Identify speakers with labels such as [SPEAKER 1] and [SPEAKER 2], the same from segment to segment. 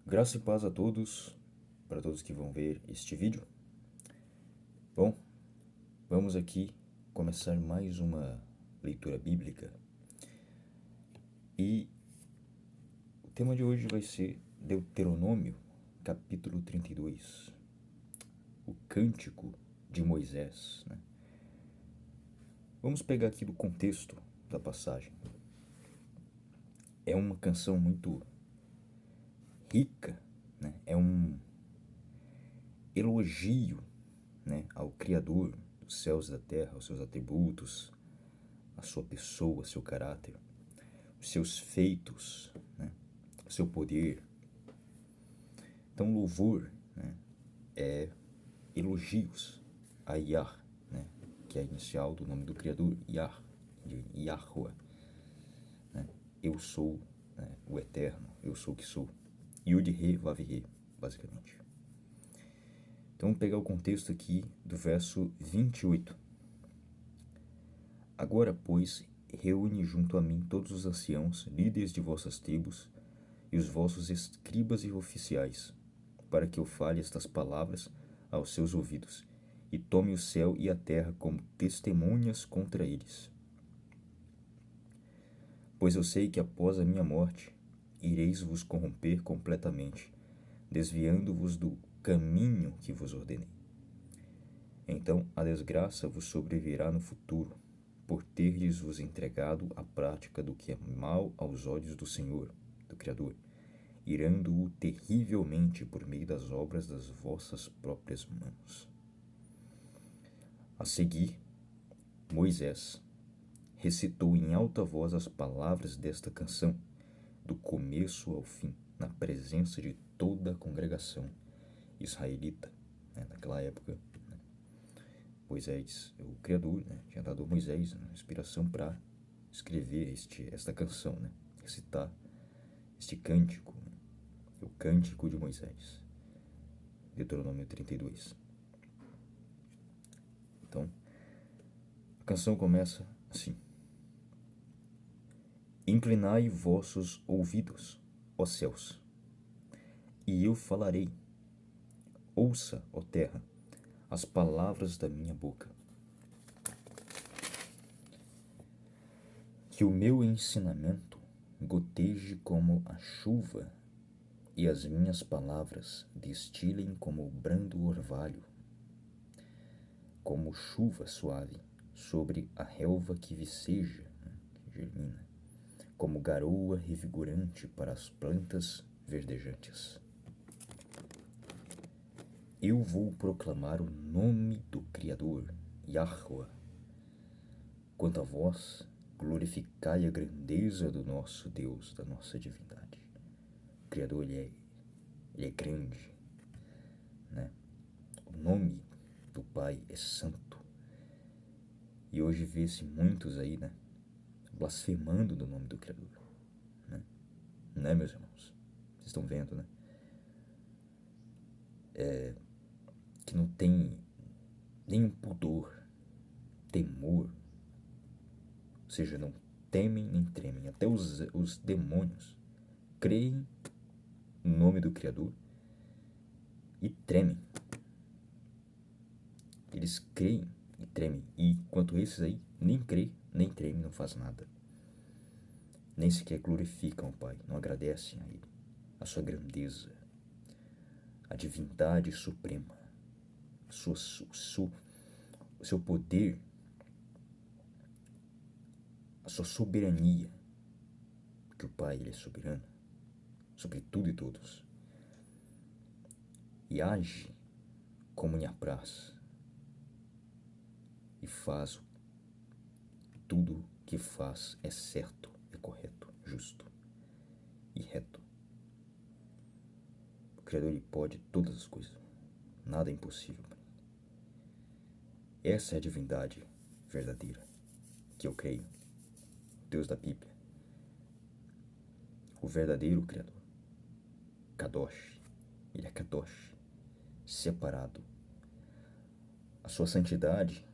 [SPEAKER 1] Graça e paz a todos, para todos que vão ver este vídeo. Bom, vamos aqui começar mais uma leitura bíblica. E o tema de hoje vai ser Deuteronômio, capítulo 32, o Cântico de Moisés, né? Vamos pegar aqui do contexto da passagem. É uma canção muito rica, né? É um elogio, né, ao Criador dos céus e da terra, aos seus atributos, a sua pessoa, seu caráter, os seus feitos, né, o seu poder. Então, louvor, né, é elogios a Yah, né, que é a inicial do nome do Criador, Yah, de Yahweh, né? Eu sou, né, o Eterno, eu sou o que sou. Yud-He, Vav-He, basicamente. Então, vamos pegar o contexto aqui do verso 28. Agora, pois, reúne junto a mim todos os anciãos, líderes de vossas tribos, e os vossos escribas e oficiais, para que eu fale estas palavras aos seus ouvidos, e tome o céu e a terra como testemunhas contra eles. Pois eu sei que após a minha morte, ireis vos corromper completamente, desviando-vos do caminho que vos ordenei. Então a desgraça vos sobrevirá no futuro, por terdes vos entregado à prática do que é mal aos olhos do Senhor, do Criador, irando-o terrivelmente por meio das obras das vossas próprias mãos. A seguir, Moisés recitou em alta voz as palavras desta canção, do começo ao fim, na presença de toda a congregação israelita, né? Naquela época, né? Moisés, o Criador, né, tinha dado a Moisés, né, inspiração para escrever esta canção, né? Recitar este cântico, né? O Cântico de Moisés, Deuteronômio 32. Então, a canção começa assim: Inclinai vossos ouvidos, ó céus, e eu falarei. Ouça, ó terra, as palavras da minha boca. Que o meu ensinamento goteje como a chuva, e as minhas palavras destilem como o brando orvalho, como chuva suave sobre a relva que viceja, que germina, como garoa revigorante para as plantas verdejantes. Eu vou proclamar o nome do Criador, Yahweh. Quanto a vós, glorificai a grandeza do nosso Deus, da nossa divindade. O Criador, ele é grande, né? O nome do Pai é santo. E hoje vê-se muitos aí, né, blasfemando do nome do Criador, né? Né, meus irmãos? Vocês estão vendo, né? Que não tem nenhum pudor, temor, ou seja, não temem nem tremem. Até os demônios creem no nome do Criador e tremem. Eles creem e tremem. E enquanto esses aí nem creem, nem tremem, não faz nada. Nem sequer glorificam o Pai, não agradecem a Ele, a sua grandeza, a divindade suprema, o seu poder, a sua soberania, porque o Pai, ele é soberano sobre tudo e todos, e age como lhe apraz, e faz tudo que faz é certo, é correto, justo e reto. O Criador, ele pode todas as coisas, nada é impossível. Essa é a divindade verdadeira que eu creio, Deus da Bíblia, o verdadeiro Criador, Kadosh. Ele é Kadosh, separado. A sua santidade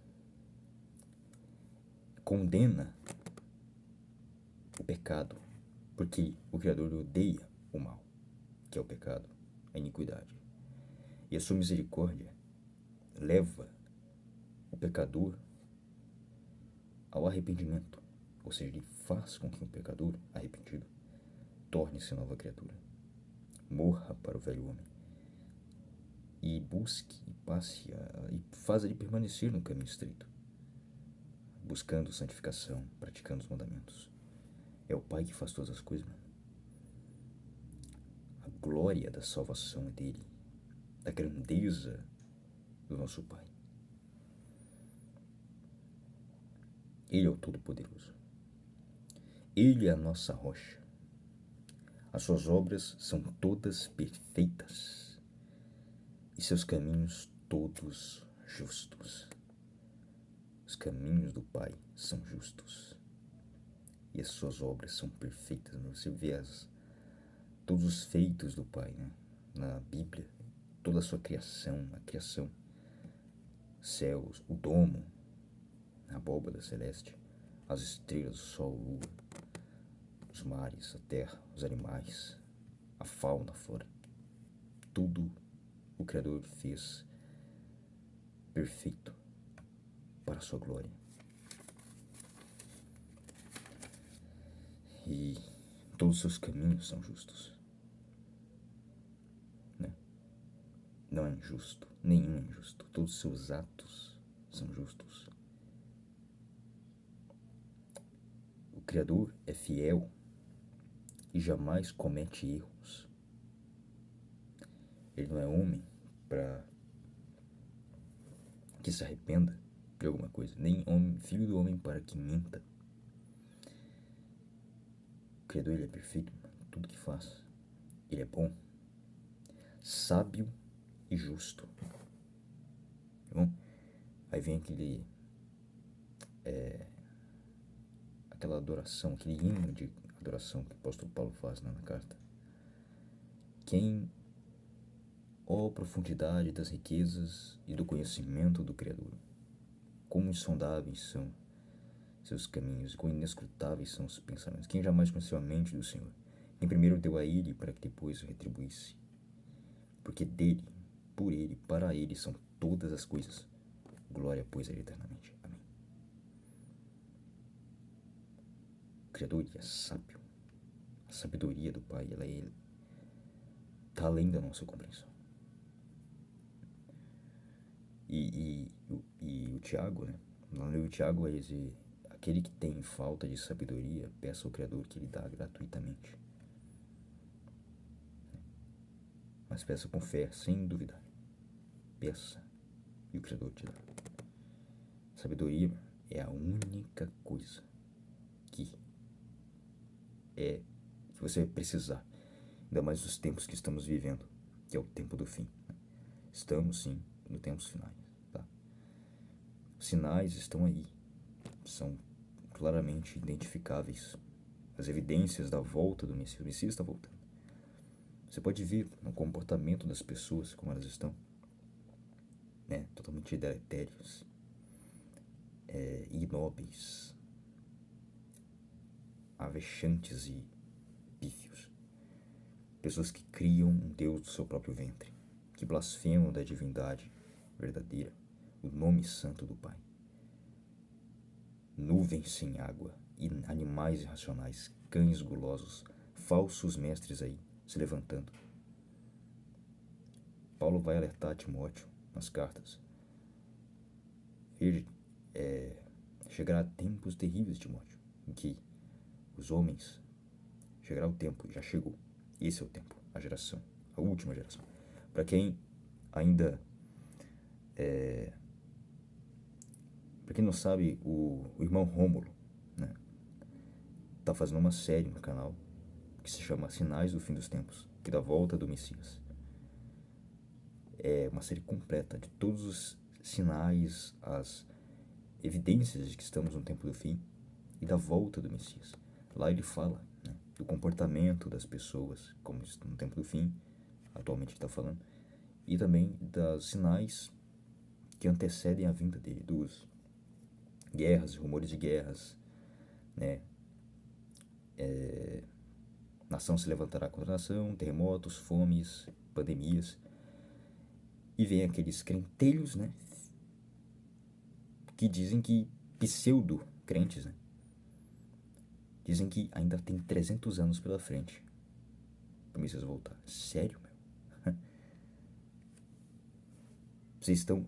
[SPEAKER 1] condena o pecado, porque o Criador odeia o mal. que é o pecado, a iniquidade. E a sua misericórdia leva o pecador ao arrependimento, ou seja, ele faz com que o pecador arrependido torne-se nova criatura, morra para o velho homem e busque e passe e faça ele permanecer no caminho estreito, buscando santificação, praticando os mandamentos. É o Pai que faz todas as coisas, mano. A glória da salvação é dele, da grandeza do nosso Pai. Ele é o Todo-Poderoso. Ele é a nossa rocha. As suas obras são todas perfeitas e seus caminhos todos justos. Os caminhos do Pai são justos e as suas obras são perfeitas. Você vê todos os feitos do Pai, né? Na Bíblia, toda a sua criação, a criação, céus, o domo, a abóbada celeste, as estrelas, o sol, a lua, os mares, a terra, os animais, a fauna, a flora. Tudo o Criador fez perfeito para a sua glória. E todos os seus caminhos são justos. Né? Não é injusto, nenhum é injusto. Todos os seus atos são justos. O Criador é fiel e jamais comete erros. Ele não é homem para que se arrependa de alguma coisa, nem homem, filho do homem para que minta. O Criador, ele é perfeito em tudo que faz. Ele é bom, sábio e justo. Tá bom? Aí vem aquela adoração, aquele hino de adoração que o apóstolo Paulo faz na carta. Ó profundidade das riquezas e do conhecimento do Criador, como insondáveis são seus caminhos e quão inescrutáveis são os pensamentos. Quem jamais conheceu a mente do Senhor? Quem primeiro deu a ele para que depois o retribuísse? Porque dele, por ele, para ele são todas as coisas. Glória, pois, a ele eternamente. Amém. O Criador é sábio. A sabedoria do Pai, ela está além da nossa compreensão. E o Tiago, né? Lá no Tiago vai dizer: aquele que tem falta de sabedoria, peça ao Criador que lhe dá gratuitamente. Mas peça com fé, sem duvidar. Peça e o Criador te dá. Sabedoria é a única coisa que você vai precisar, ainda mais nos tempos que estamos vivendo, que é o tempo do fim. Estamos, sim, no tempos finais. Tá? Os sinais estão aí, são claramente identificáveis. As evidências da volta do Messias. O Messias está voltando. Você pode ver no comportamento das pessoas, como elas estão, né? Totalmente deletérios, ignóbeis, avexantes e pífios. Pessoas que criam um Deus do seu próprio ventre, que blasfemam da divindade verdadeira, o nome santo do Pai. Nuvens sem água, e animais irracionais, cães gulosos, falsos mestres aí, se levantando. Paulo vai alertar Timóteo nas cartas. Chegará tempos terríveis, Timóteo, em que os homens, chegará o tempo, já chegou. Esse é o tempo, a geração, a última geração. Para quem ainda para quem não sabe, o irmão Rômulo, né, tá fazendo uma série no canal que se chama Sinais do Fim dos Tempos, que dá volta do Messias. É uma série completa de todos os sinais, as evidências de que estamos no tempo do fim e da volta do Messias. Lá ele fala, né, do comportamento das pessoas, como estão no tempo do fim, atualmente está falando, e também dos sinais que antecedem a vinda dele, dos guerras, rumores de guerras, né, Nação se levantará contra nação, terremotos, fomes, pandemias. E vem aqueles crentelhos, né? Que dizem que, pseudo-crentes, né? Dizem que ainda tem 300 anos pela frente para o Messias voltar. Sério, meu? Vocês estão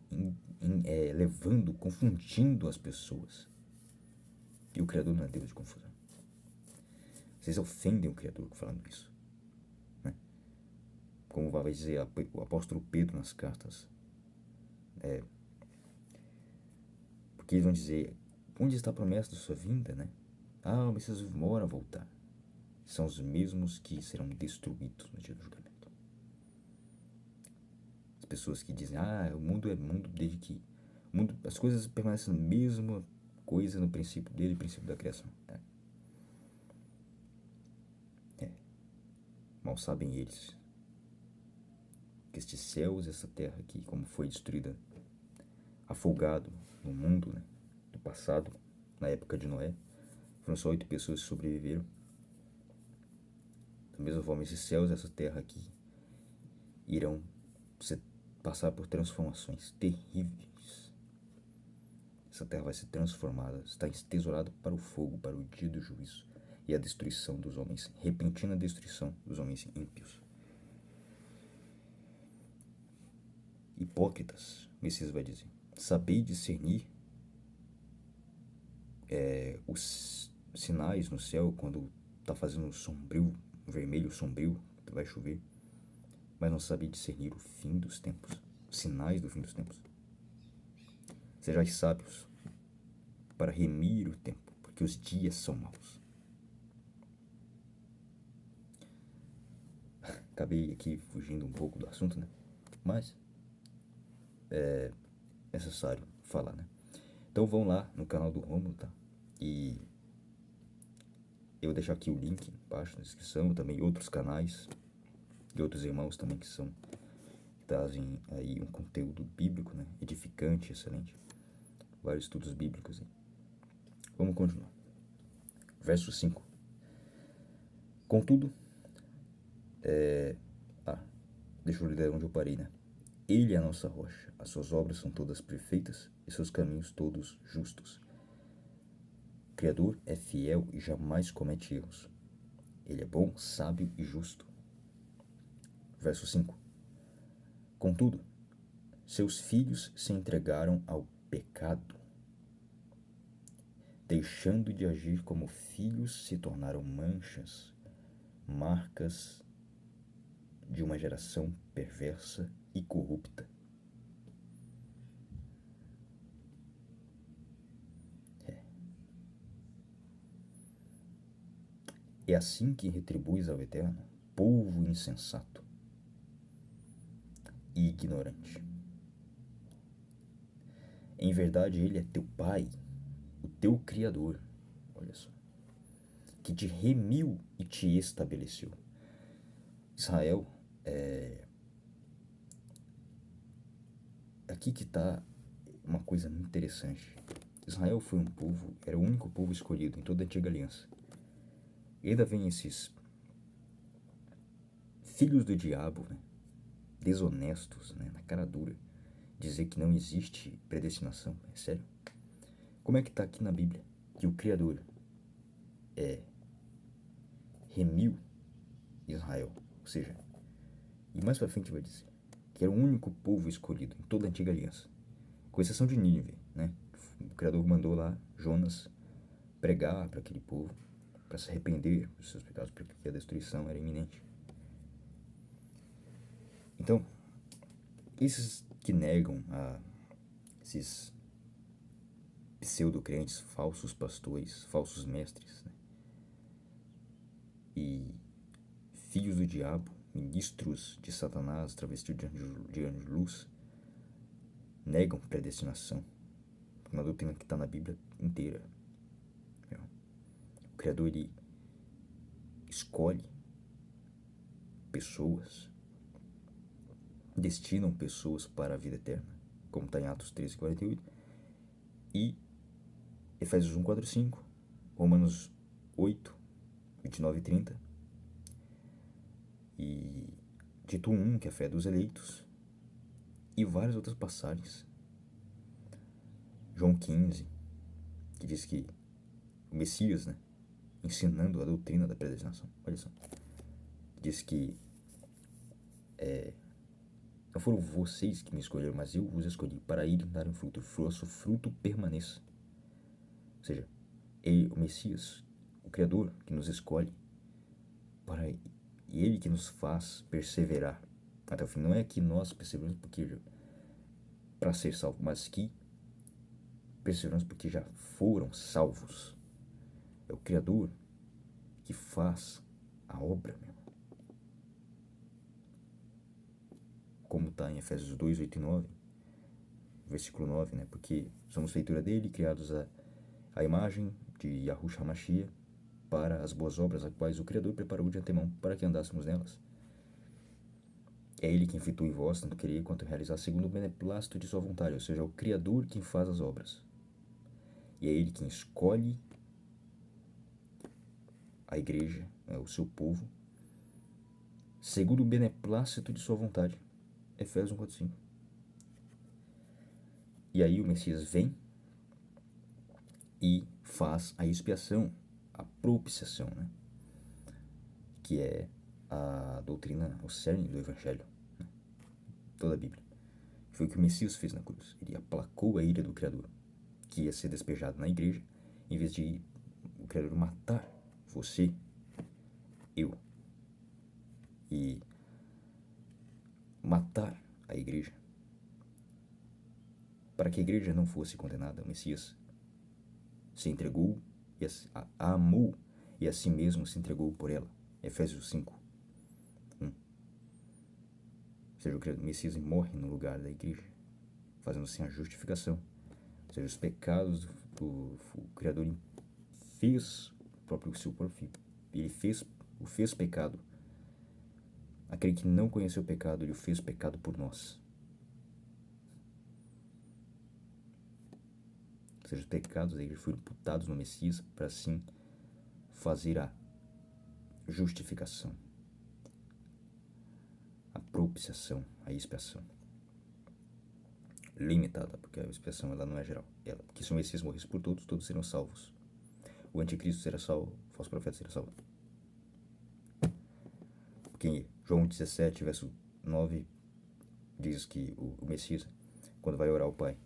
[SPEAKER 1] levando, confundindo as pessoas. E o Criador não é Deus de confusão. Vocês ofendem o Criador falando isso. Né? Como vai dizer o apóstolo Pedro nas cartas. Porque eles vão dizer, onde está a promessa da sua vinda, né? Ah, o Messias demora a voltar. São os mesmos que serão destruídos no dia do julgamento. As pessoas que dizem, o mundo é mundo desde que... as coisas permanecem a mesma coisa no princípio, desde o princípio da criação. Mal sabem eles que estes céus, essa terra aqui, como foi destruída, afogado no mundo, né, do passado, na época de Noé, foram só 8 pessoas que sobreviveram. Da mesma forma, esses céus, essa terra aqui, irão passar por transformações terríveis. Essa terra vai ser transformada, está entesourada para o fogo, para o dia do juízo e a destruição dos homens, repentina destruição dos homens ímpios. Hipócritas, o Messias vai dizer, sabei discernir os sinais no céu quando está fazendo sombrio, vermelho sombrio, vai chover, mas não sabem discernir o fim dos tempos, os sinais do fim dos tempos. Sejais sábios para remir o tempo, porque os dias são maus. Acabei aqui fugindo um pouco do assunto, né? Mas é necessário falar, né? Então vão lá no canal do Rômulo, tá? E eu vou deixar aqui o link embaixo na descrição, também outros canais de outros irmãos também que trazem aí um conteúdo bíblico, né? Edificante, excelente. Vários estudos bíblicos aí. Vamos continuar. Verso 5. Contudo, deixa eu ler onde eu parei, né? Ele é a nossa rocha, as suas obras são todas perfeitas e seus caminhos todos justos. O Criador é fiel e jamais comete erros. Ele é bom, sábio e justo. Verso 5. Contudo, seus filhos se entregaram ao pecado. Deixando de agir como filhos, se tornaram manchas, marcas de uma geração perversa e corrupta. É assim que retribuis ao Eterno, povo insensato e ignorante. Em verdade, Ele é teu Pai, o teu Criador, olha só, que te remiu e te estabeleceu. Israel, aqui que está uma coisa muito interessante. Israel foi um povo, era o único povo escolhido em toda a antiga aliança. E ainda vem esses filhos do diabo, né, desonestos, né, na cara dura, dizer que não existe predestinação. É sério? Como é que está aqui na Bíblia que o Criador remiu Israel? Ou seja, e mais pra frente vai dizer que era o único povo escolhido em toda a antiga aliança, com exceção de Nínive, né? O Criador mandou lá Jonas pregar para aquele povo, para se arrepender dos seus pecados, porque a destruição era iminente. Então, esses que negam esses pseudo-crentes, falsos pastores, falsos mestres, né, e filhos do diabo, ministros de Satanás, travestidos de anjo de luz, negam predestinação. Uma doutrina que está na Bíblia inteira. O Criador, ele escolhe pessoas, destinam pessoas para a vida eterna, como está em Atos 13:48, e Efésios 1:4-5, Romanos 8:29 e 30, e Tito 1, que é a fé dos eleitos, e várias outras passagens. João 15, que diz que o Messias, né, ensinando a doutrina da predestinação, olha só, diz que não foram vocês que me escolheram, mas eu vos escolhi para irem dar um fruto, vosso fruto permaneça. Ou seja, o Messias, o Criador, que nos escolhe, e Ele que nos faz perseverar até o fim. Não é que nós perseveramos porque para ser salvo, mas que perseveramos porque já foram salvos. É o Criador que faz a obra, meu. Como está em Efésios 2, 8 e 9, versículo 9, né? Porque somos feitura dele, criados à imagem de Yahushua HaMashiach, para as boas obras, as quais o Criador preparou de antemão para que andássemos nelas. É Ele quem fitou em vós, tanto querer quanto realizar, segundo o beneplácito de sua vontade, ou seja, é o Criador quem faz as obras. E é Ele quem escolhe a igreja, o seu povo, segundo o beneplácito de sua vontade. Efésios 1:4-5. E aí o Messias vem e faz a expiação, a propiciação, né? Que é a doutrina, o cerne do Evangelho, né? Toda a Bíblia. Foi o que o Messias fez na cruz. Ele aplacou a ira do Criador, que ia ser despejado na igreja, em vez de o Criador matar você, eu, e matar a igreja. Para que a igreja não fosse condenada, o Messias se entregou, e a amou e a si mesmo se entregou por ela. Efésios 5:1. Ou seja, o Messias morre no lugar da igreja, fazendo assim a justificação. Ou seja, os pecados, o Criador fez o seu próprio filho. Ele o fez pecado. Aquele que não conheceu o pecado, ele o fez pecado por nós. Ou seja, os pecados da igreja foram imputados no Messias para assim fazer a justificação, a propiciação, a expiação. Limitada, porque a expiação ela não é geral. Porque se o Messias morresse por todos, todos serão salvos. O anticristo será salvo, o falso profeta será salvo. Porque em João 17, verso 9, diz que o Messias, quando vai orar ao Pai,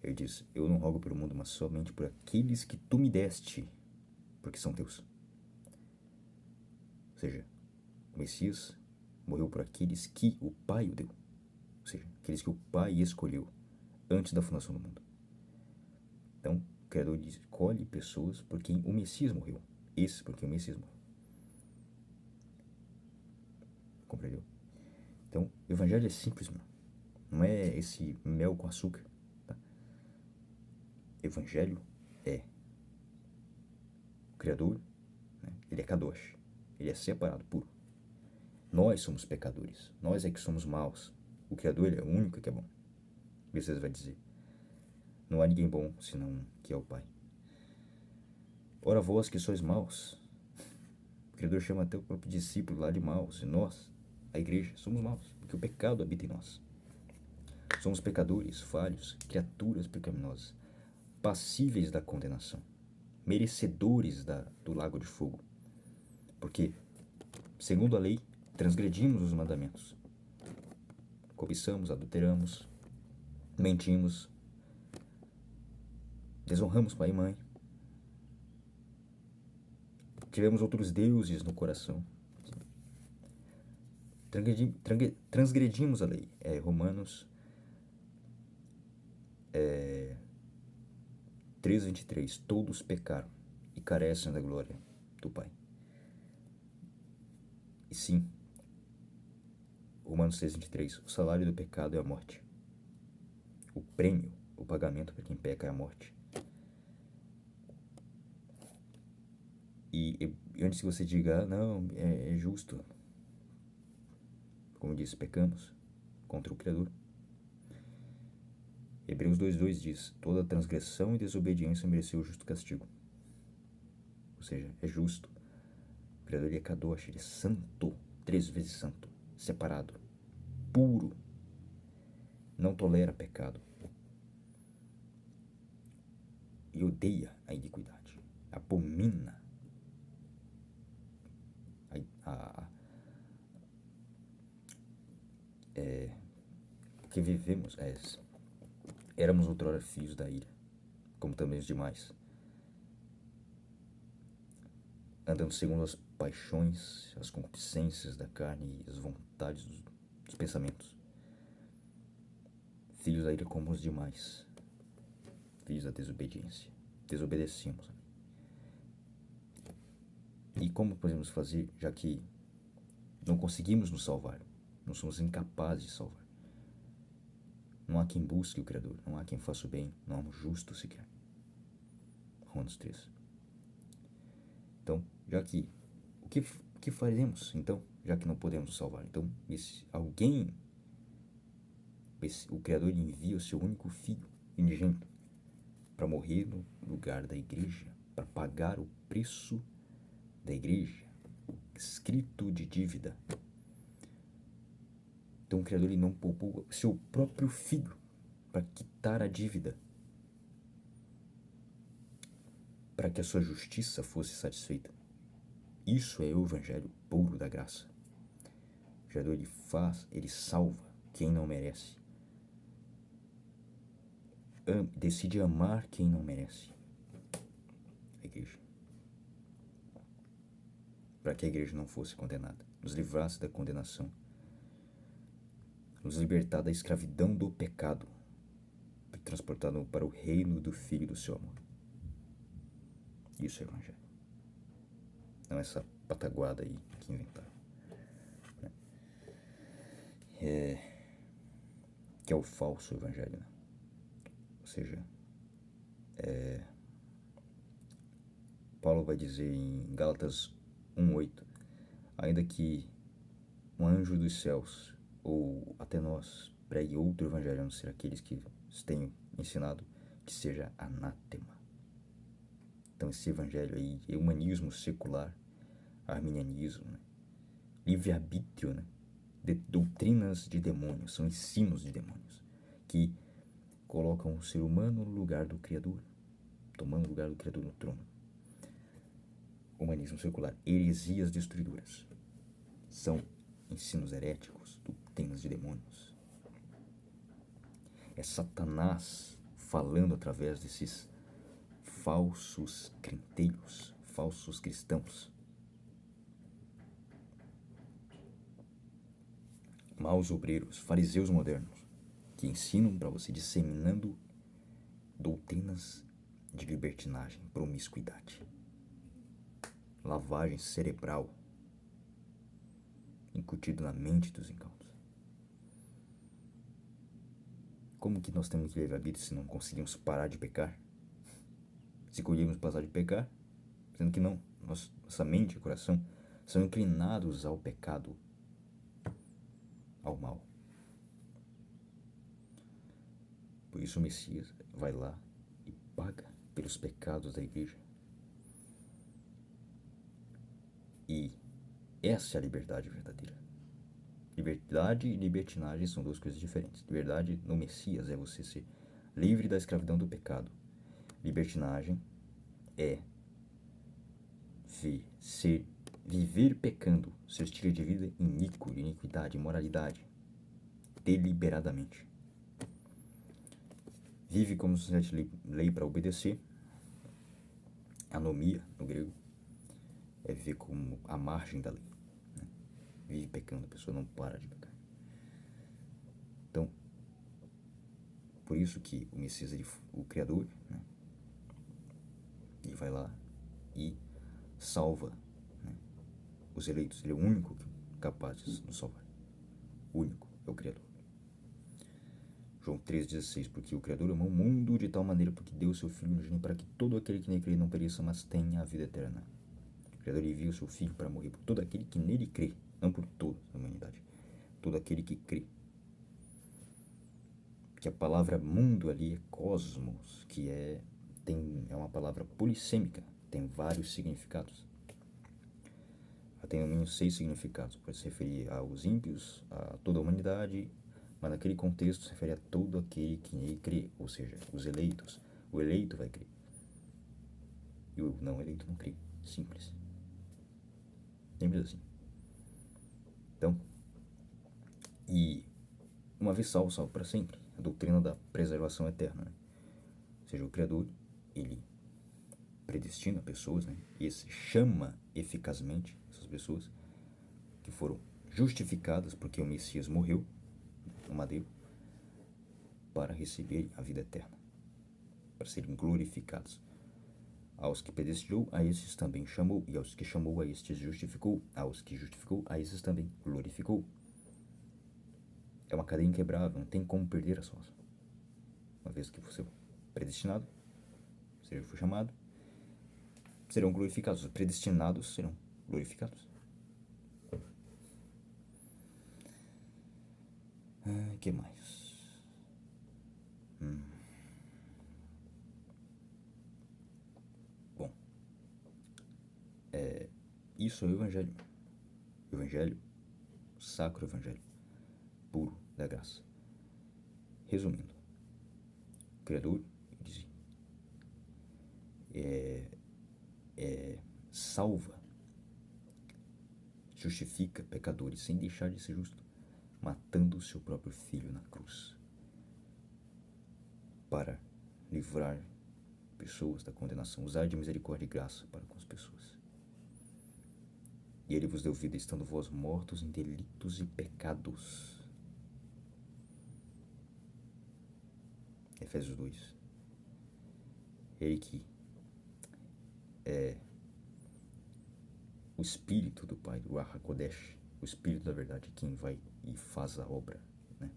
[SPEAKER 1] ele diz: eu não rogo pelo mundo, mas somente por aqueles que tu me deste, porque são teus. Ou seja, o Messias morreu por aqueles que o Pai o deu. Ou seja, aqueles que o Pai escolheu antes da fundação do mundo. Então, o Criador escolhe pessoas por quem o Messias morreu. Esse por quem o Messias morreu. Compreendeu? Então, o Evangelho é simples, mano. Não é esse mel com açúcar. Tá? Evangelho é o Criador, né? Ele é Kadosh. Ele é separado, puro. Nós somos pecadores. Nós é que somos maus. O Criador, ele é o único que é bom. Messias vai dizer: não há ninguém bom, senão que é o Pai. Ora vós que sois maus. O Criador chama até o próprio discípulo lá de maus. E nós, a igreja, somos maus, porque o pecado habita em nós. Somos pecadores, falhos, criaturas pecaminosas, passíveis da condenação, merecedores do lago de fogo. Porque, segundo a lei, transgredimos os mandamentos. Cobiçamos, adulteramos, mentimos, desonramos pai e mãe, tivemos outros deuses no coração, transgredimos a lei. Romanos 3:23, todos pecaram e carecem da glória do Pai. E sim, Romanos 6:23, o salário do pecado é a morte. O prêmio, o pagamento para quem peca é a morte. E antes que você diga: não, é justo, como disse, pecamos contra o Criador. Hebreus 2:2 diz: toda transgressão e desobediência mereceu o justo castigo. Ou seja, é justo. O Criador, ele é Kadosh, ele é santo. 3 vezes santo, separado, puro, não tolera pecado e odeia a iniquidade, abomina porque vivemos, éramos outrora filhos da ira, como também os demais, andando segundo as paixões, as concupiscências da carne e as vontades dos pensamentos. Filhos da ira como os demais, filhos da desobediência, desobedecemos. E como podemos fazer, já que não conseguimos nos salvar, não somos incapazes de salvar? Não há quem busque o Criador, não há quem faça o bem, não há um justo sequer. Romanos 3. Então, já que o que faremos, então, já que não podemos nos salvar? Então, o Criador envia o seu único filho unigênito para morrer no lugar da igreja, para pagar o preço da igreja, escrito de dívida. Então o Criador não poupou seu próprio filho para quitar a dívida, para que a sua justiça fosse satisfeita. Isso é o evangelho puro da graça. O Criador ele salva quem não merece. Decide amar quem não merece. A igreja. Para que a igreja não fosse condenada, nos livrasse da condenação, nos libertar da escravidão do pecado e transportado para o reino do Filho do seu amor. Isso é evangelho. Não essa pataguada aí que inventaram. Que é o falso evangelho, né? Ou seja, Paulo vai dizer em Gálatas 1:8, ainda que um anjo dos céus ou até nós pregue outro evangelho a não ser aqueles que tenham ensinado, que seja anátema. Então esse evangelho aí é humanismo secular, arminianismo, né? Livre-arbítrio, né? Doutrinas de demônios, são ensinos de demônios que colocam o ser humano no lugar do Criador, tomando o lugar do Criador no trono. Humanismo secular, heresias destruidoras, são ensinos heréticos, doutrinas de demônios. É Satanás falando através desses falsos crenteiros, falsos cristãos, maus obreiros, fariseus modernos, que ensinam para você, disseminando doutrinas de libertinagem, promiscuidade, lavagem cerebral, incutido na mente dos incautos. Como que nós temos livre-arbítrio se não conseguimos parar de pecar? Se conseguimos parar de pecar, sendo que não, nossa mente e coração são inclinados ao pecado, ao mal. Por isso o Messias vai lá e paga pelos pecados da igreja. E essa é a liberdade verdadeira. Liberdade e libertinagem são duas coisas diferentes. Liberdade no Messias é você ser livre da escravidão do pecado. Libertinagem é viver pecando, seu estilo de vida iníquo, de iniquidade, imoralidade, deliberadamente. Vive como se tivesse lei para obedecer. Anomia, no grego, é viver como à margem da lei. Né? Vive pecando, a pessoa não para de pecar. Então, por isso que o Messias, o Criador, né? Ele vai lá e salva, né, os eleitos. Ele é o único capaz de nos salvar. O único é o Criador. João 3,16, porque o Criador amou o mundo de tal maneira porque deu o seu Filho unigênito para que todo aquele que nele crê não pereça, mas tenha a vida eterna. O Criador enviou o seu Filho para morrer por todo aquele que nele crê, não por toda a humanidade, todo aquele que crê. Que a palavra mundo ali é cosmos, que é uma palavra polissêmica, tem vários significados. A tem no mínimo 6 significados. Pode se referir aos ímpios, a toda a humanidade, mas naquele contexto se refere a todo aquele que nele crê, ou seja, os eleitos. O eleito vai crer e o não eleito não crê. Simples. Simples assim. Então, e uma vez salvo, salvo para sempre. A doutrina da preservação eterna, né? Ou seja, o Criador, ele predestina pessoas, né? E chama eficazmente essas pessoas que foram justificadas porque o Messias morreu no madeiro para receber a vida eterna, para serem glorificados. Aos que predestinou, a esses também chamou, e aos que chamou, a estes justificou, aos que justificou, a esses também glorificou. É uma cadeia inquebrável, não tem como perder a salvação. Uma vez que você foi predestinado, você foi chamado, serão glorificados. Os predestinados serão glorificados. Que mais? Bom, isso é o Evangelho. O Evangelho, o Sacro Evangelho, puro da graça. Resumindo, o Criador diz, salva, justifica pecadores sem deixar de ser justo, matando o seu próprio filho na cruz para livrar pessoas da condenação, usar de misericórdia e graça para com as pessoas. E ele vos deu vida estando vós mortos em delitos e pecados. Efésios 2. Ele que é o Espírito do Pai, do Ruach HaKodesh, o Espírito da verdade, quem vai e faz a obra, né,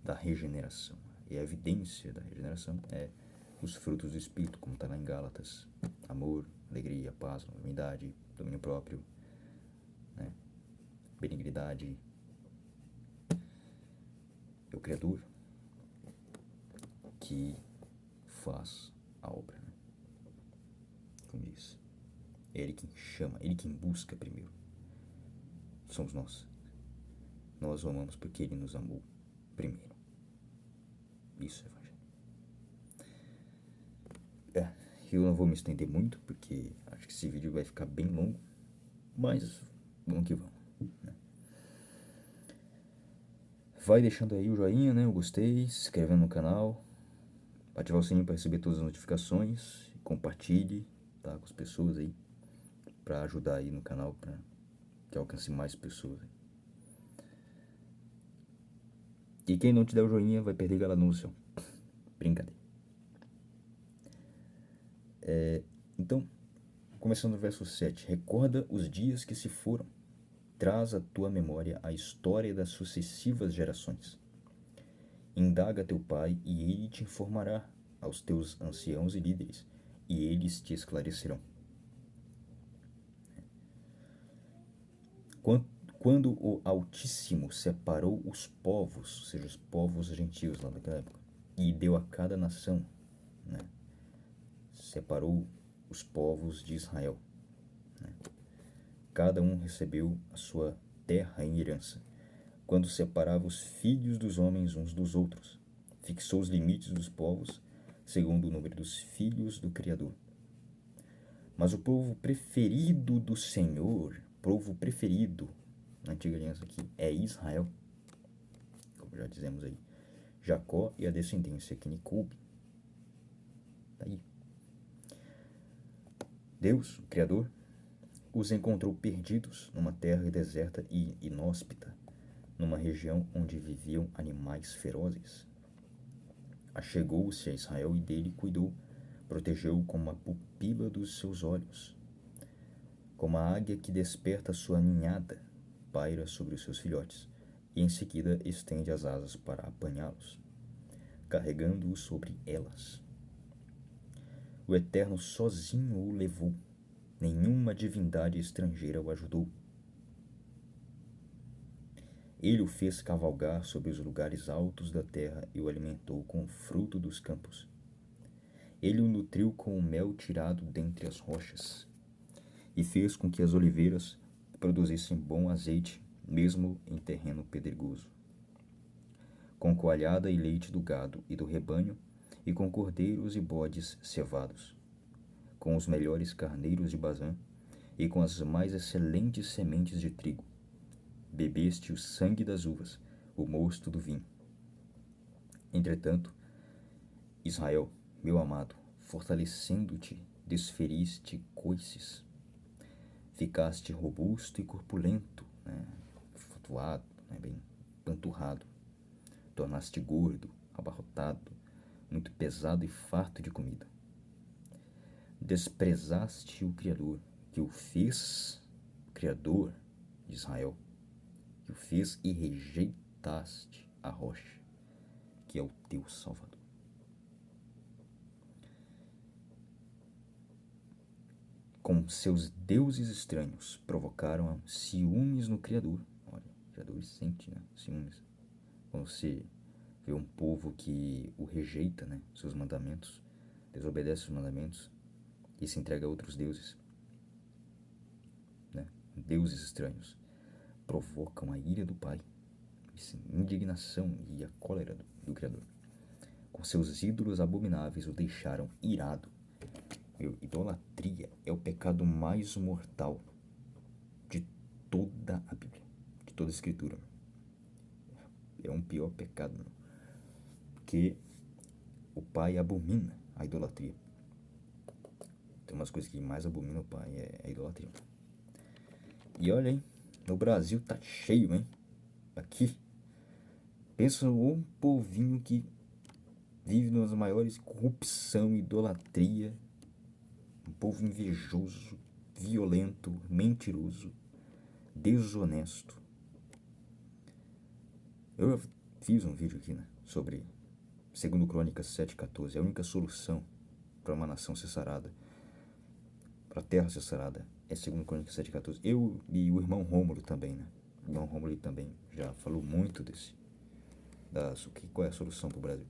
[SPEAKER 1] da regeneração. E a evidência da regeneração é os frutos do Espírito, como está lá em Gálatas: amor, alegria, paz, longanimidade, domínio próprio, né, benignidade. É o Criador que faz a obra, né? Como diz, é Ele quem chama, Ele quem busca primeiro. Somos nós. Nós o amamos porque Ele nos amou primeiro. Isso é Evangelho. Eu não vou me estender muito, porque acho que esse vídeo vai ficar bem longo, mas vamos que vamos, né? Vai deixando aí o joinha, né, o gostei, se inscrevendo no canal, ativar o sininho para receber todas as notificações, compartilhe, tá, com as pessoas aí, para ajudar aí no canal, para que alcance mais pessoas. E quem não te der o joinha vai perder galardão no céu. Brincadeira. Então, começando no verso 7. Recorda os dias que se foram. Traz à tua memória a história das sucessivas gerações. Indaga teu pai e ele te informará, aos teus anciãos e líderes, e eles te esclarecerão. Quando o Altíssimo separou os povos, ou seja, os povos gentios lá daquela época, e deu a cada nação, né, separou os povos de Israel, né? Cada um recebeu a sua terra em herança. Quando separava os filhos dos homens uns dos outros, fixou os limites dos povos, segundo o número dos filhos do Criador. Mas o povo preferido do Senhor, povo preferido na antiga aliança aqui, é Israel, como já dizemos aí, Jacó e a descendência que lhe coube. Tá aí. Deus, o Criador, os encontrou perdidos numa terra deserta e inóspita, numa região onde viviam animais ferozes. Achegou-se a Israel e dele cuidou, protegeu-o como a pupila dos seus olhos. Como a águia que desperta sua ninhada, paira sobre os seus filhotes, e em seguida estende as asas para apanhá-los, carregando-os sobre elas. O Eterno sozinho o levou, nenhuma divindade estrangeira o ajudou. Ele o fez cavalgar sobre os lugares altos da terra e o alimentou com o fruto dos campos. Ele o nutriu com o mel tirado dentre as rochas e fez com que as oliveiras produzissem bom azeite, mesmo em terreno pedregoso, com coalhada e leite do gado e do rebanho, e com cordeiros e bodes cevados, com os melhores carneiros de Bazã, e com as mais excelentes sementes de trigo. Bebeste o sangue das uvas, o mosto do vinho. Entretanto, Israel, meu amado, fortalecendo-te, desferiste coices. Ficaste robusto e corpulento, flutuado, bem panturrado. Tornaste gordo, abarrotado, muito pesado e farto de comida. Desprezaste o Criador, que o fez, o Criador de Israel, que o fez, e rejeitaste a rocha, que é o teu Salvador. Com seus deuses estranhos, provocaram ciúmes no Criador. Olha, o Criador sente, ciúmes. Quando você vê um povo que o rejeita, seus mandamentos, desobedece os mandamentos e se entrega a outros deuses, deuses estranhos, provocam a ira do Pai, indignação e a cólera do Criador. Com seus ídolos abomináveis o deixaram irado. Idolatria é o pecado mais mortal de toda a Bíblia, de toda a Escritura. É um pior pecado, porque o Pai abomina a idolatria. Tem umas coisas que mais abomina o Pai, é a idolatria. E olha, hein, no Brasil tá cheio, hein? Aqui, pensa um povinho que vive nas maiores corrupção e idolatria. Um povo invejoso, violento, mentiroso, desonesto. Eu fiz um vídeo aqui, sobre 2 Crônicas 7,14. A única solução para uma nação ser sarada, para a terra ser sarada, é 2 Crônicas 7,14. Eu e o irmão Rômulo também, O irmão Rômulo também já falou muito qual é a solução para o Brasil.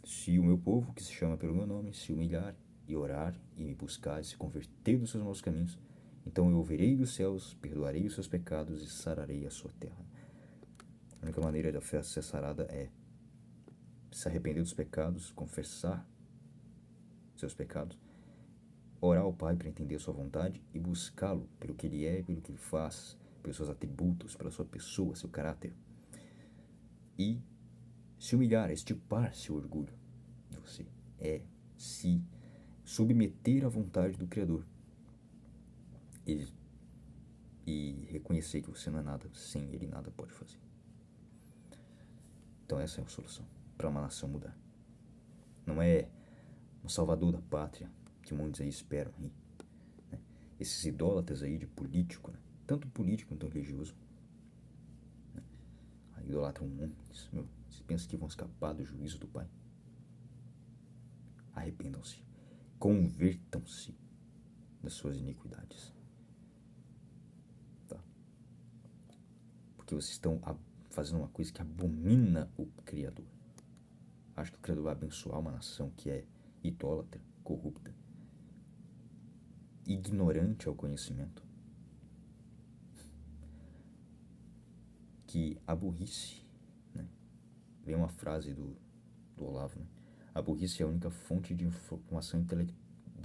[SPEAKER 1] Se o meu povo, que se chama pelo meu nome, se humilhar e orar e me buscar e se converter dos seus maus caminhos, então eu ouvirei dos céus, perdoarei os seus pecados e sararei a sua terra. A única maneira da fé ser sarada é se arrepender dos pecados, confessar seus pecados, orar ao Pai para entender a sua vontade e buscá-lo pelo que ele é, pelo que ele faz, pelos seus atributos, pela sua pessoa, seu caráter. E se humilhar, extirpar seu orgulho de você, é se submeter à vontade do Criador e reconhecer que você não é nada, sem ele nada pode fazer. Então essa é a solução para uma nação mudar. Não é um salvador da pátria que muitos aí esperam aí, esses idólatras aí de político, tanto político quanto religioso, idolatram homens. Vocês pensam que vão escapar do juízo do Pai? Arrependam-se, convertam-se das suas iniquidades, tá? Porque vocês estão fazendo uma coisa que abomina o Criador. Acho que o Criador vai abençoar uma nação que é idólatra, corrupta, ignorante ao conhecimento, que a burrice, vem uma frase do Olavo, a burrice é a única fonte de informação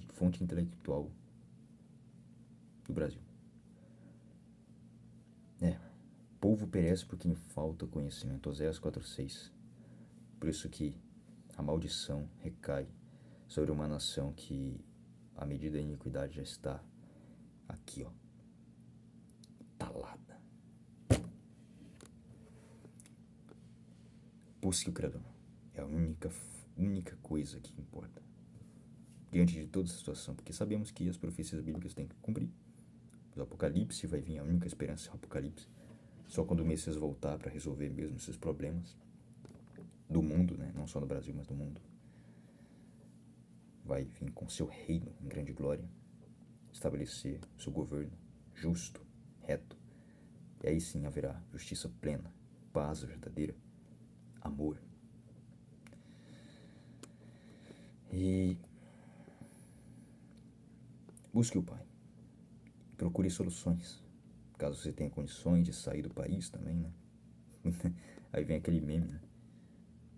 [SPEAKER 1] fonte intelectual do Brasil. O povo perece por quem falta conhecimento. Oséias 4,6. Por isso que a maldição recai sobre uma nação que a medida da iniquidade já está aqui, talada. Busque o Criador. É a única coisa que importa diante de toda essa situação, porque sabemos que as profecias bíblicas têm que cumprir. O Apocalipse vai vir, a única esperança é o Apocalipse. Só quando o Messias voltar para resolver mesmo esses problemas do mundo, não só do Brasil, mas do mundo, vai vir com seu reino em grande glória, estabelecer seu governo justo, reto, e aí sim haverá justiça plena, paz verdadeira, amor. E busque o Pai, procure soluções, caso você tenha condições de sair do país também, né? Aí vem aquele meme, né?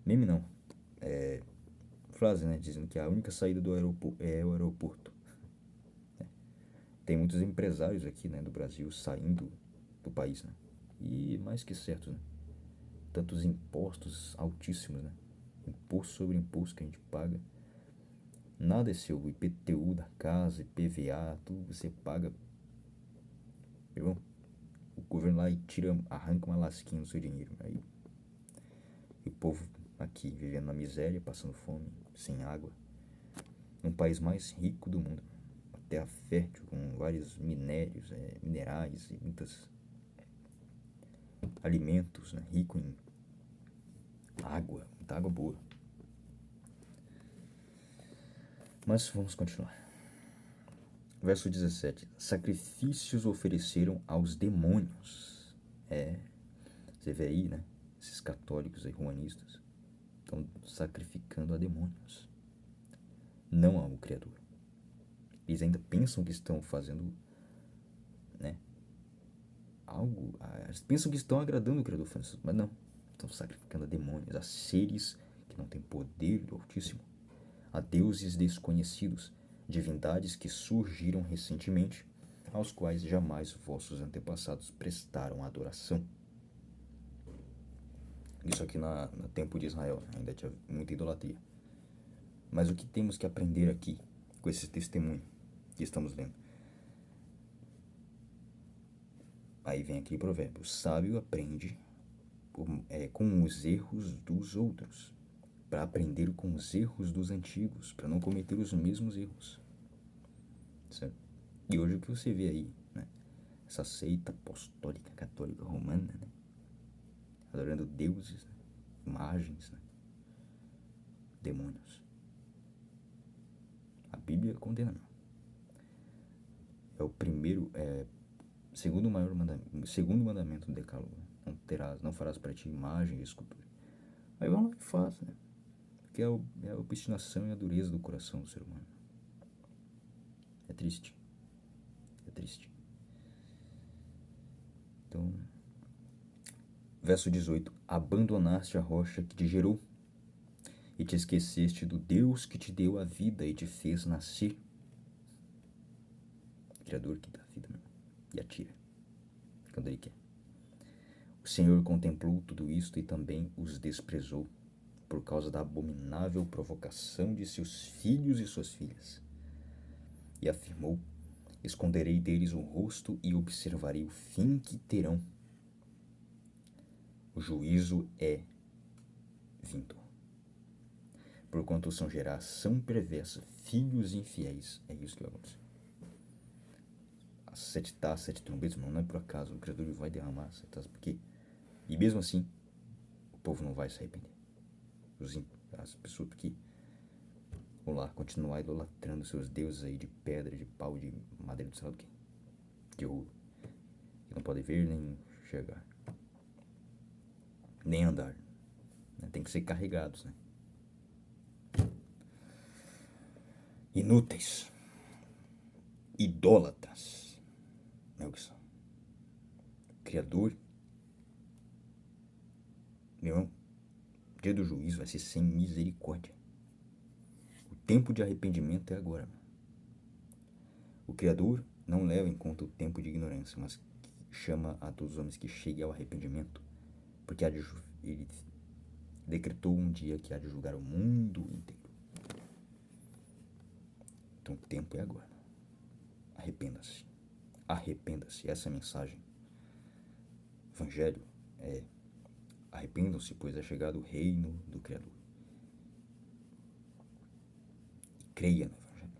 [SPEAKER 1] Meme não, frase, né? Dizendo que a única saída do aeroporto é o aeroporto. Tem muitos empresários aqui, né, do Brasil saindo do país, né? E mais que certo, né? Tantos impostos altíssimos, né? Imposto sobre imposto que a gente paga. Nada é seu, o IPTU da casa, IPVA, tudo você paga. Viu? O governo lá e arranca uma lasquinha no seu dinheiro. Aí e o povo aqui vivendo na miséria, passando fome, sem água. Num país mais rico do mundo. Uma terra fértil com vários minérios, minerais e muitos alimentos, né? Rico em água, muita água boa. Mas vamos continuar. Verso 17. Sacrifícios ofereceram aos demônios. Você vê aí, né? Esses católicos aí, humanistas, estão sacrificando a demônios, não ao Criador. Eles ainda pensam que estão fazendo, né, algo, eles pensam que estão agradando o Criador, mas não. Estão sacrificando a demônios, a seres que não têm poder do Altíssimo, a deuses desconhecidos, divindades que surgiram recentemente, aos quais jamais vossos antepassados prestaram adoração. Isso aqui no tempo de Israel, né? Ainda tinha muita idolatria. Mas o que temos que aprender aqui, com esse testemunho que estamos lendo? Aí vem aquele provérbio: o sábio aprende com os erros dos outros, para aprender com os erros dos antigos, para não cometer os mesmos erros. Certo? E hoje o que você vê aí, né? Essa seita apostólica, católica, romana, né? Adorando deuses, né? Imagens, né? Demônios. A Bíblia condena, não. É o primeiro, segundo mandamento do Decálogo. Não farás para ti imagem e escultura. Aí vamos lá e faz, né? Porque é a obstinação e a dureza do coração do ser humano. É triste. É triste. Então, verso 18. Abandonaste a rocha que te gerou e te esqueceste do Deus que te deu a vida e te fez nascer. O Criador que dá a vida, né? E a tira quando Ele quer. O Senhor contemplou tudo isto e também os desprezou, por causa da abominável provocação de seus filhos e suas filhas. E afirmou: esconderei deles o rosto e observarei o fim que terão. O juízo é vindo. Porquanto são geração perversa, filhos infiéis. É isso que vai acontecer. As 7 taças, 7 trombetas, não é por acaso. O Criador vai derramar as 7 taças, porque... E mesmo assim, o povo não vai se arrepender. As pessoas que vão lá continuar idolatrando seus deuses aí de pedra, de pau, de madeira, de sei lá do que, de ouro, que não podem ver nem enxergar, nem andar, né? Tem que ser carregados, né? Inúteis, idólatras, é o que são. O Criador, meu irmão, o dia do juízo vai ser sem misericórdia. O tempo de arrependimento é agora. O Criador não leva em conta o tempo de ignorância, mas chama a todos os homens que cheguem ao arrependimento, porque ele decretou um dia que há de julgar o mundo inteiro. Então o tempo é agora. Arrependa-se. Arrependa-se. Essa é a mensagem. O Evangelho é: arrependam-se, pois é chegado o reino do Criador. Creia no Evangelho.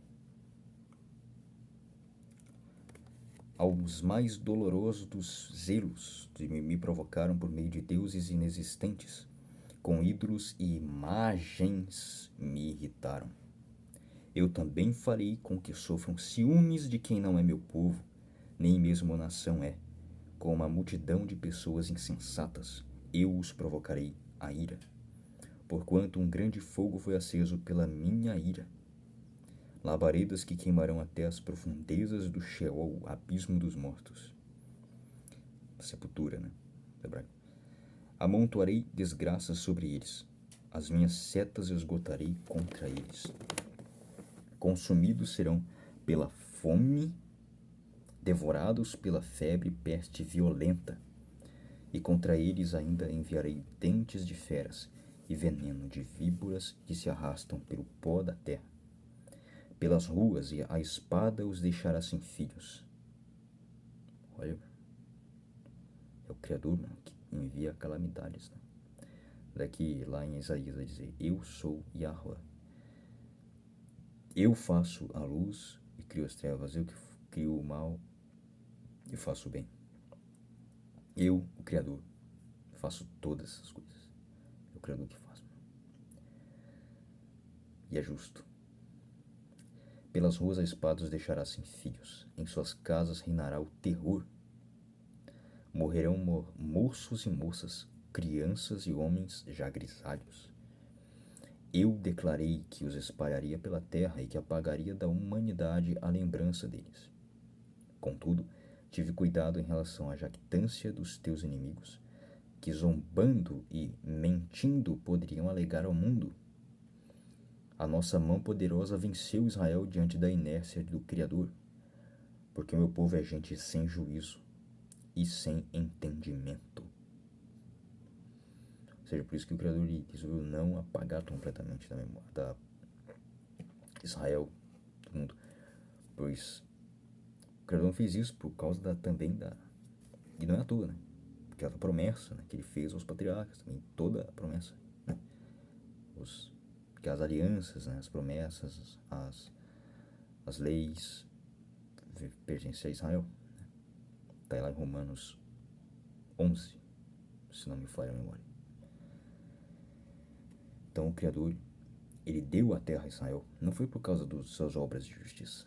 [SPEAKER 1] Aos mais dolorosos dos zelos que me provocaram por meio de deuses inexistentes, com ídolos e imagens me irritaram. Eu também farei com que sofram ciúmes de quem não é meu povo, nem mesmo nação é. Com uma multidão de pessoas insensatas, eu os provocarei a ira. Porquanto um grande fogo foi aceso pela minha ira. Labaredas que queimarão até as profundezas do Sheol, abismo dos mortos. sepultura, né? Hebraico. Amontoarei desgraças sobre eles, as minhas setas esgotarei contra eles. Consumidos serão pela fome, devorados pela febre e peste violenta, e contra eles ainda enviarei dentes de feras e veneno de víboras que se arrastam pelo pó da terra. Pelas ruas e a espada os deixará sem filhos. Olha, é o Criador, mano, que envia calamidades, né? Daqui lá em Isaías vai dizer: eu sou Yahweh. Eu faço a luz e crio as trevas. Eu que crio o mal e faço o bem. Eu, o Criador, faço todas essas coisas. É o Criador que faz. E é justo. Pelas ruas a espada os deixará sem filhos. Em suas casas reinará o terror. Morrerão moços e moças, crianças e homens já grisalhos. Eu declarei que os espalharia pela terra e que apagaria da humanidade a lembrança deles. Contudo, tive cuidado em relação à jactância dos teus inimigos, que zombando e mentindo poderiam alegar ao mundo: a nossa mão poderosa venceu Israel diante da inércia do Criador, porque o meu povo é gente sem juízo e sem entendimento. Ou seja, por isso que o Criador resolveu não apagar completamente da memória da Israel, do mundo. Pois o Criador não fez isso por causa também da... E não é à toa, né? Porque a promessa, né, que ele fez aos patriarcas, também toda a promessa, né? Porque as alianças, né, as promessas, as leis pertencem a Israel. Né? Está lá em Romanos 11, se não me falha a memória. Então o Criador, ele deu a terra a Israel, não foi por causa das suas obras de justiça,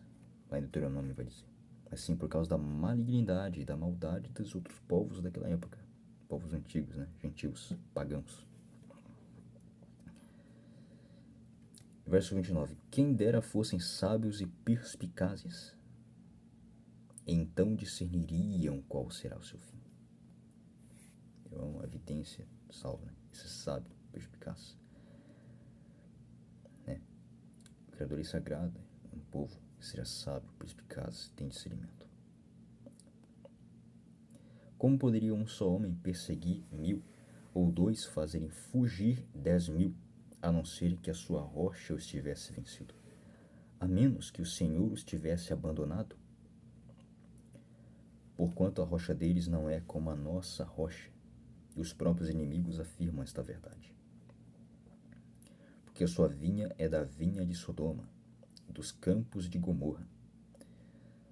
[SPEAKER 1] lá em Deuteronômio vai dizer, mas sim por causa da malignidade e da maldade dos outros povos daquela época, povos antigos, né, gentios, pagãos. Verso 29. Quem dera fossem sábios e perspicazes, então discerniriam qual será o seu fim. É uma evidência salva, né? Esse sábio, perspicaz. Né? O Criador é sagrado, um povo que seja sábio, perspicaz, tem discernimento. Como poderia um só homem perseguir 1000, ou dois fazerem fugir 10.000, a não ser que a sua rocha os tivesse vencido? A menos que o Senhor os tivesse abandonado? Porquanto a rocha deles não é como a nossa rocha, e os próprios inimigos afirmam esta verdade. Porque a sua vinha é da vinha de Sodoma, dos campos de Gomorra.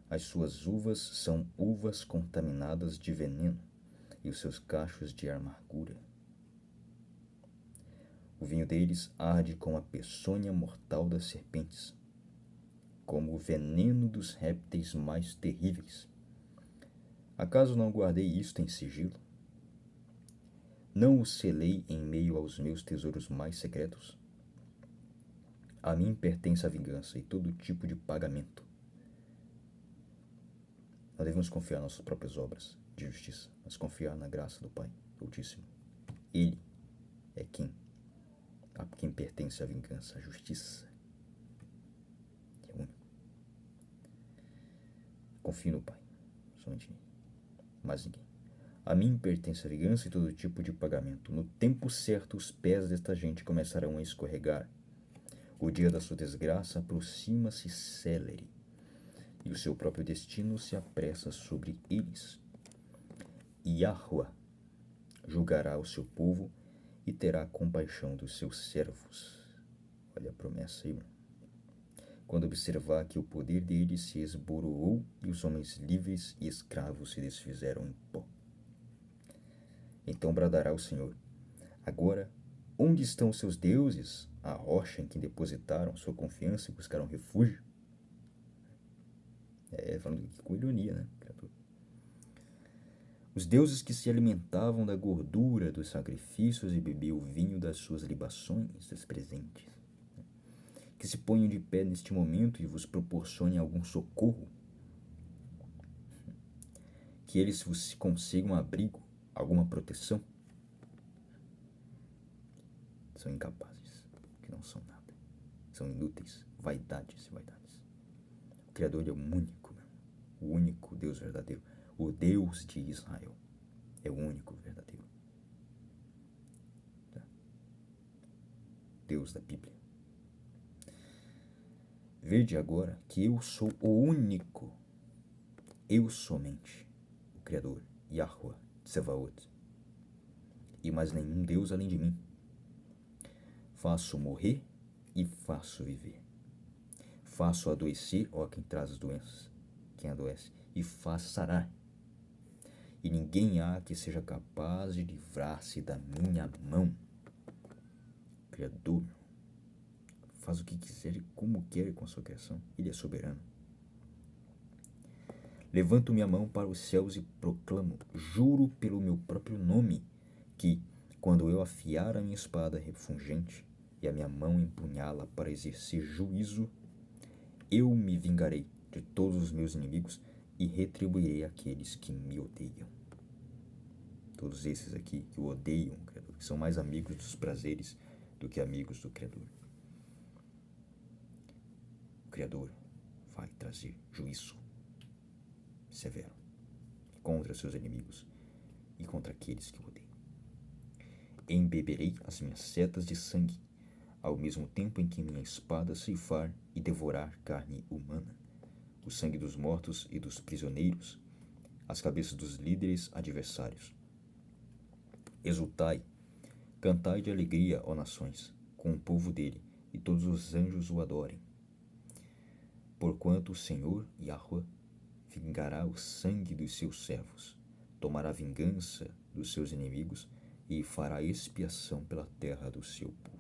[SPEAKER 1] As suas uvas são uvas contaminadas de veneno, e os seus cachos de amargura. O vinho deles arde como a peçonha mortal das serpentes, como o veneno dos répteis mais terríveis. Acaso não guardei isto em sigilo? Não o selei em meio aos meus tesouros mais secretos? A mim pertence a vingança e todo tipo de pagamento. Não devemos confiar nas nossas próprias obras de justiça, mas confiar na graça do Pai Altíssimo. Ele é a quem pertence a vingança, a justiça. Que é único. Confie no Pai, somente nele, mais ninguém. A mim pertence a vingança e todo tipo de pagamento. No tempo certo, os pés desta gente começarão a escorregar. O dia da sua desgraça aproxima-se célere, e o seu próprio destino se apressa sobre eles. Yahweh julgará o seu povo e terá compaixão dos seus servos. Olha a promessa aí, mano. Quando observar que o poder deles se esboroou e os homens livres e escravos se desfizeram em pó. Então bradará o Senhor: agora, onde estão os seus deuses, a rocha em que depositaram sua confiança e buscaram refúgio? Falando aqui com ironia, né? Os deuses que se alimentavam da gordura dos sacrifícios e bebiam o vinho das suas libações desprezentes, que se ponham de pé neste momento e vos proporcionem algum socorro, que eles vos consigam abrigo, alguma proteção? São incapazes, que não são nada. São inúteis, vaidades e vaidades. O Criador é o único, o único Deus verdadeiro. O Deus de Israel é o único verdadeiro. Deus da Bíblia. Vede agora que eu sou o único, eu somente, o Criador, Yahweh, Tsevaot, e mais nenhum Deus além de mim. Faço morrer e faço viver. Faço adoecer, ó quem traz as doenças, quem adoece, e faço sarar. E ninguém há que seja capaz de livrar-se da minha mão. Criador faz o que quiser e como quer com a sua criação. Ele é soberano. Levanto minha mão para os céus e proclamo, juro pelo meu próprio nome, que, quando eu afiar a minha espada refulgente e a minha mão empunhá-la para exercer juízo, eu me vingarei de todos os meus inimigos e retribuirei aqueles que me odeiam. Todos esses aqui que o odeiam, Criador, que são mais amigos dos prazeres do que amigos do Criador. O Criador vai trazer juízo severo contra seus inimigos e contra aqueles que o odeiam. Embeberei as minhas setas de sangue, ao mesmo tempo em que minha espada ceifar e devorar carne humana, o sangue dos mortos e dos prisioneiros, as cabeças dos líderes adversários. Exultai, cantai de alegria, ó nações, com o povo dele, e todos os anjos o adorem. Porquanto o Senhor, Yahweh, vingará o sangue dos seus servos, tomará vingança dos seus inimigos e fará expiação pela terra do seu povo.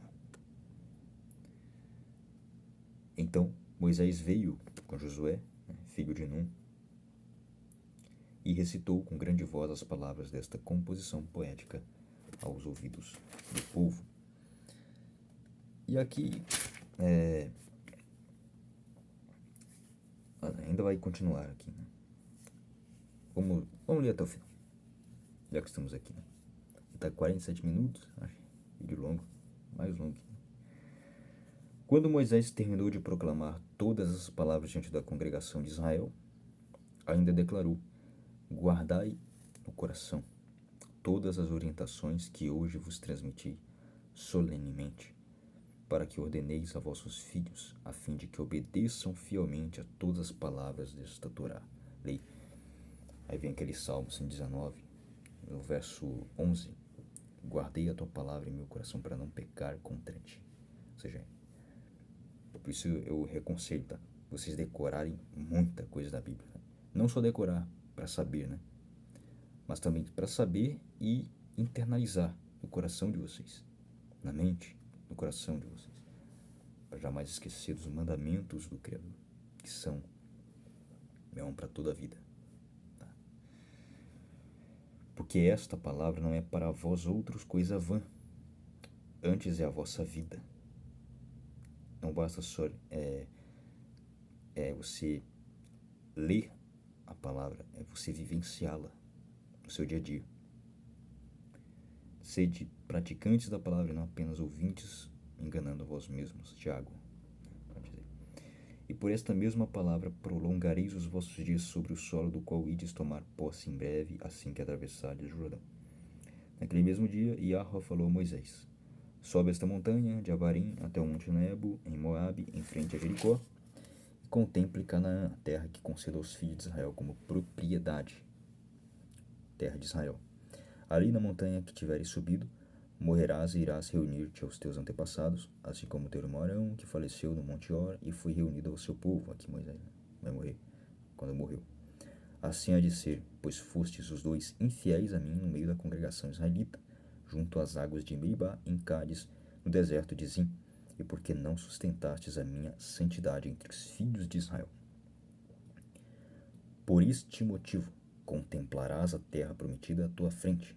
[SPEAKER 1] Então Moisés veio com Josué, filho de Nun, e recitou com grande voz as palavras desta composição poética aos ouvidos do povo. E aqui ainda vai continuar aqui, né? Vamos ler até o final, já que estamos aqui, né? Está 47 minutos, acho, vídeo longo, mais longo. Quando Moisés terminou de proclamar todas as palavras diante da congregação de Israel, ainda declarou: guardai no coração todas as orientações que hoje vos transmiti solenemente, para que ordeneis a vossos filhos, a fim de que obedeçam fielmente a todas as palavras desta Torá, lei. Aí vem aquele Salmo 119, no verso 11: guardei a tua palavra em meu coração para não pecar contra ti. Ou seja, por isso eu reconselho, tá? Vocês decorarem muita coisa da Bíblia. Tá? Não só decorar para saber, né? Mas também para saber e internalizar no coração de vocês, na mente, no coração de vocês, para jamais esquecer dos mandamentos do Criador, que são para toda a vida. Tá? Porque esta palavra não é para vós outros coisa vã, antes é a vossa vida. Não basta só você ler a palavra, é você vivenciá-la no seu dia a dia. Sede praticantes da palavra e não apenas ouvintes, enganando a vós mesmos. Tiago. E por esta mesma palavra prolongareis os vossos dias sobre o solo do qual ides tomar posse em breve, assim que atravessardes o Jordão. Naquele mesmo dia, Yahweh falou a Moisés: sobe esta montanha de Avarim até o monte Nebo, em Moabe, em frente a Jericó, e contemple Canaã, a terra que concedo aos filhos de Israel como propriedade. Terra de Israel. Ali na montanha que tiveres subido, morrerás e irás reunir-te aos teus antepassados, assim como teu irmão Arão, que faleceu no Monte Hor e foi reunido ao seu povo. Aqui Moisés vai morrer, quando morreu. Assim há de ser, pois fostes os dois infiéis a mim no meio da congregação israelita, junto às águas de Meribá, em Cádiz, no deserto de Zim, e porque não sustentastes a minha santidade entre os filhos de Israel. Por este motivo, contemplarás a terra prometida à tua frente,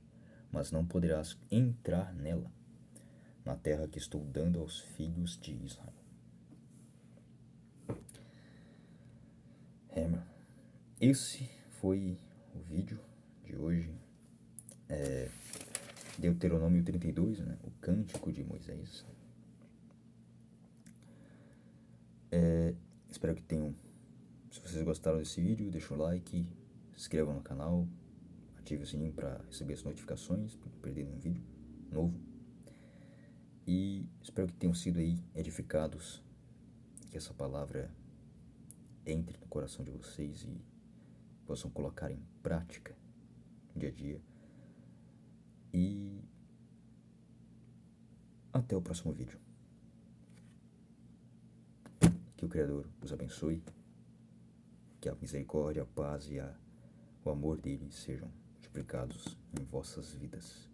[SPEAKER 1] mas não poderás entrar nela, na terra que estou dando aos filhos de Israel. Esse foi o vídeo de hoje é Deuteronômio 32, né? O Cântico de Moisés. Espero que tenham. Se vocês gostaram desse vídeo, deixa o like, se inscrevam no canal, ative o sininho para receber as notificações, para não perder nenhum vídeo novo. E espero que tenham sido aí edificados, que essa palavra entre no coração de vocês e possam colocar em prática no dia a dia. E até o próximo vídeo. Que o Criador os abençoe, que a misericórdia, a paz e o amor dele sejam multiplicados em vossas vidas.